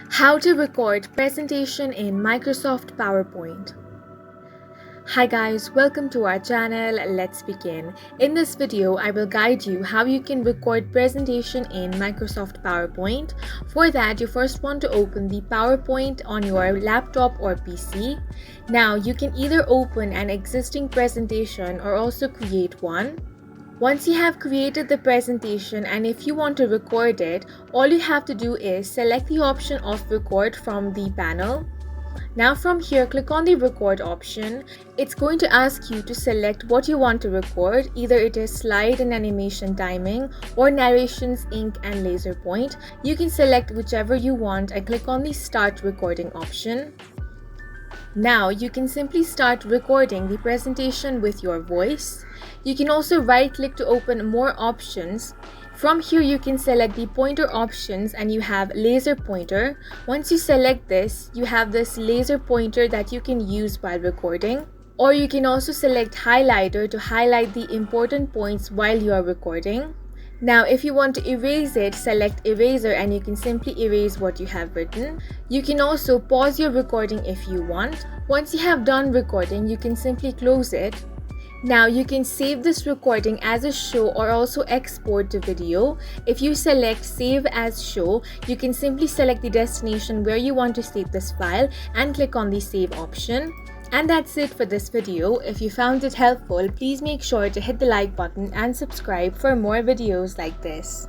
How to record presentation in Microsoft PowerPoint. Hi guys, welcome to our channel. Let's begin. In this video, I will guide you how you can record presentation in Microsoft PowerPoint. For that, you first want to open the PowerPoint on your laptop or PC. Now, you can either open an existing presentation or also create one. Once you have created the presentation and if you want to record it, all you have to do is select the option of record from the panel. Now from here, click on the record option. It's going to ask you to select what you want to record. Either it is slide and animation timing or narrations, ink and laser point. You can select whichever you want and click on the start recording option. Now you can simply start recording the presentation with your voice. You can also right click to open more options. From here you can select the pointer options and you have laser pointer. Once you select this, you have this laser pointer that you can use while recording. Or you can also select highlighter to highlight the important points while you are recording. Now, if you want to erase it, select eraser and you can simply erase what you have written. You can also pause your recording if you want. Once you have done recording, you can simply close it. Now, you can save this recording as a show or also export to video. If you select save as show, you can simply select the destination where you want to save this file and click on the save option. And that's it for this video. If you found it helpful, please make sure to hit the like button and subscribe for more videos like this.